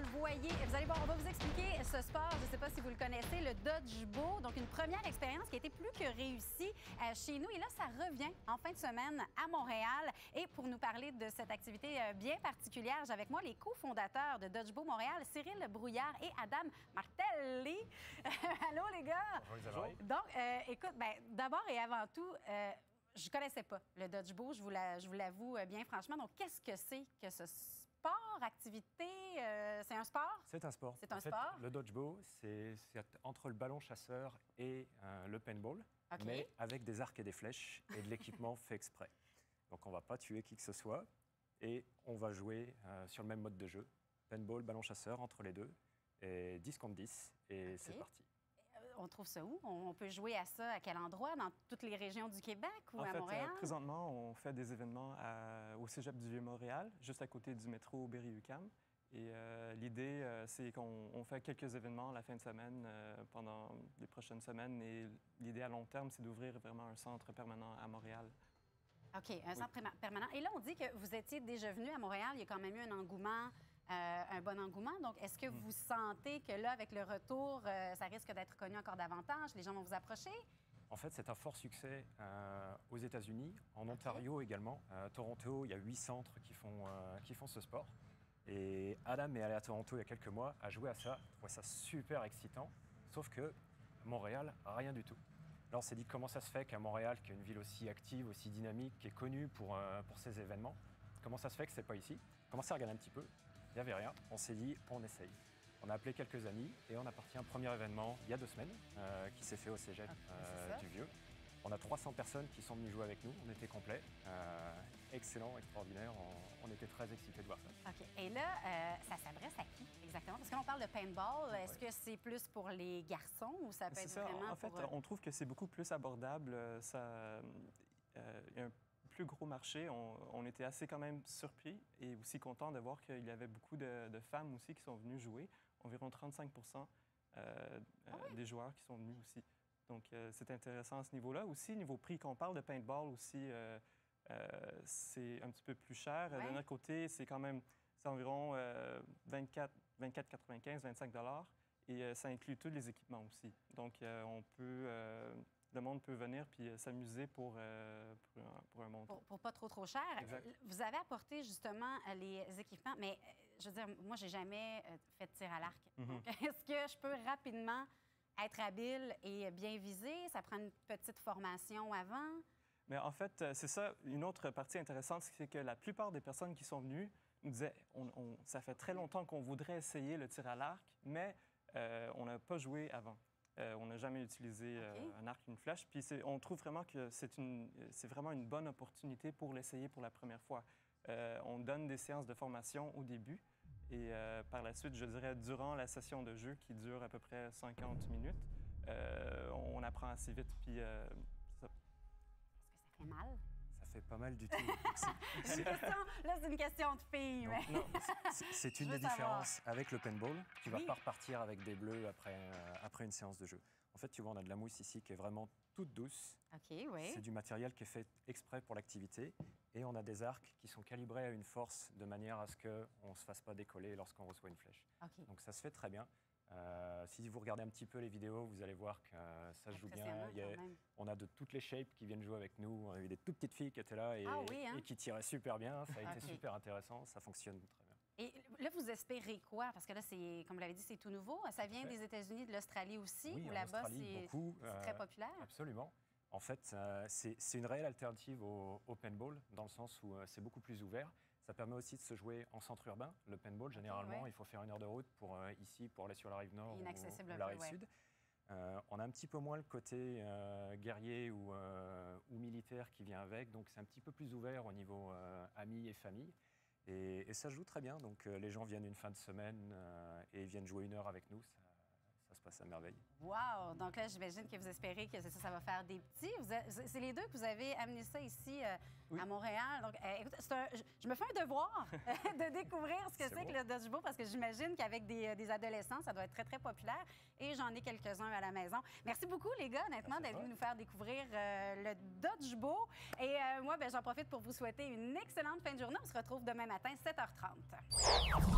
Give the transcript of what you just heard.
le voyez. Vous allez voir, on va vous expliquer ce sport. Je ne sais pas si vous le connaissez, le dodgeball. Donc, une première expérience qui a été plus que réussie chez nous. Et là, ça revient en fin de semaine à Montréal. Et pour nous parler de cette activité bien particulière, j'ai avec moi les cofondateurs de Dodgeball Montréal, Cyril Brouillard et Adam Martelli. Allô, les gars! Bonjour. Donc, écoute, d'abord et avant tout, je ne connaissais pas le dodgeball, je vous l'avoue bien franchement. Donc, qu'est-ce que c'est que ce sport, activité? C'est un sport? C'est un sport. C'est un en fait, sport? Le dodgeball, c'est entre le ballon chasseur et le paintball, OK. mais avec des arcs et des flèches et de l'équipement fait exprès. Donc, on ne va pas tuer qui que ce soit et on va jouer sur le même mode de jeu. Paintball, ballon chasseur, entre les deux, et 10 contre 10, et c'est parti. On trouve ça où? On peut jouer à ça à quel endroit? Dans toutes les régions du Québec ou à Montréal? Présentement, on fait des événements au Cégep du Vieux-Montréal, juste à côté du métro Berry-UQAM. Et l'idée, c'est qu'on fait quelques événements la fin de semaine pendant les prochaines semaines. Et l'idée à long terme, c'est d'ouvrir vraiment un centre permanent à Montréal. OK, un centre permanent. Et là, on dit que vous étiez déjà venu à Montréal. Il y a quand même eu un engouement. Un bon engouement. Donc, est-ce que vous sentez que là, avec le retour, ça risque d'être connu encore davantage? Les gens vont vous approcher? En fait, c'est un fort succès aux États-Unis, en Ontario également. À Toronto, il y a 8 centres qui font ce sport. Et Adam est allé à Toronto il y a quelques mois, a joué à ça, trouvait ça super excitant. Sauf que Montréal, rien du tout. Là, on s'est dit comment ça se fait qu'à Montréal, qui est une ville aussi active, aussi dynamique, qui est connue pour ses événements, comment ça se fait que c'est pas ici? On a commencé à regarder un petit peu. Il n'y avait rien. On s'est dit, on essaye. On a appelé quelques amis et on a parti un premier événement il y a 2 semaines qui s'est fait au Cégep du Vieux. On a 300 personnes qui sont venues jouer avec nous. On était complet. Excellent, extraordinaire. On était très excités de voir ça. OK. Et là, ça s'adresse à qui exactement? Parce que là, on parle de paintball. Est-ce que c'est plus pour les garçons ou ça peut être vraiment En fait, pour... on trouve que c'est beaucoup plus abordable. Il y a un plus gros marché. On était assez quand même surpris et aussi content de voir qu'il y avait beaucoup de femmes aussi qui sont venues jouer. Environ 35 des joueurs qui sont venus aussi. Donc, c'est intéressant à ce niveau-là. Aussi, niveau prix, quand on parle de paintball aussi, c'est un petit peu plus cher. Ouais. De notre côté, c'est environ 24,95, 25 $ et ça inclut tous les équipements aussi. Donc, le monde peut venir puis s'amuser pour un montant. Pour pas trop cher. Exact. Vous avez apporté justement les équipements, mais je veux dire, moi, j'ai jamais fait de tir à l'arc. Donc, est-ce que je peux rapidement être habile et bien viser? Ça prend une petite formation avant? Mais en fait, c'est ça. Une autre partie intéressante, c'est que la plupart des personnes qui sont venues nous disaient ça fait très longtemps qu'on voudrait essayer le tir à l'arc, mais on n'a pas joué avant. On n'a jamais utilisé un arc, une flèche. Puis on trouve vraiment que c'est vraiment une bonne opportunité pour l'essayer pour la première fois. On donne des séances de formation au début et par la suite, je dirais, durant la session de jeu qui dure à peu près 50 minutes, on apprend assez vite. Puis, Est-ce que ça fait mal? Ça fait pas mal du tout. Là, c'est une question de fille. Mais... Non, c'est une des différences avec le paintball. Tu ne vas pas repartir avec des bleus après une séance de jeu. En fait, tu vois, on a de la mousse ici qui est vraiment toute douce. OK, oui. C'est du matériel qui est fait exprès pour l'activité. Et on a des arcs qui sont calibrés à une force de manière à ce qu'on ne se fasse pas décoller lorsqu'on reçoit une flèche. OK. Donc ça se fait très bien. Si vous regardez un petit peu les vidéos, vous allez voir que ça se joue bien. On a de toutes les shapes qui viennent jouer avec nous. On a eu des toutes petites filles qui étaient là et qui tiraient super bien. Ça a été super intéressant. Ça fonctionne très bien. Et là, vous espérez quoi? Parce que là, comme vous l'avez dit, c'est tout nouveau. Ça vient des États-Unis, de l'Australie aussi, oui, où là-bas, c'est très populaire. Absolument. En fait, c'est une réelle alternative au paintball, dans le sens où c'est beaucoup plus ouvert. Ça permet aussi de se jouer en centre urbain. Le paintball, généralement, il faut faire 1 heure de route pour aller sur la rive nord ou la rive sud. On a un petit peu moins le côté guerrier ou militaire qui vient avec. Donc, c'est un petit peu plus ouvert au niveau amis et famille. Et ça se joue très bien. Donc, les gens viennent une fin de semaine et viennent jouer 1 heure avec nous. Ça se passe à merveille. Wow! Donc là, j'imagine que vous espérez que ça va faire des petits. C'est les deux que vous avez amené ça ici à Montréal. Donc, écoute, je me fais un devoir de découvrir ce que c'est que le dodgeball parce que j'imagine qu'avec des adolescents, ça doit être très, très populaire. Et j'en ai quelques-uns à la maison. Merci beaucoup, les gars, honnêtement, d'être venus nous faire découvrir le dodgeball. Et moi, j'en profite pour vous souhaiter une excellente fin de journée. On se retrouve demain matin, 7h30.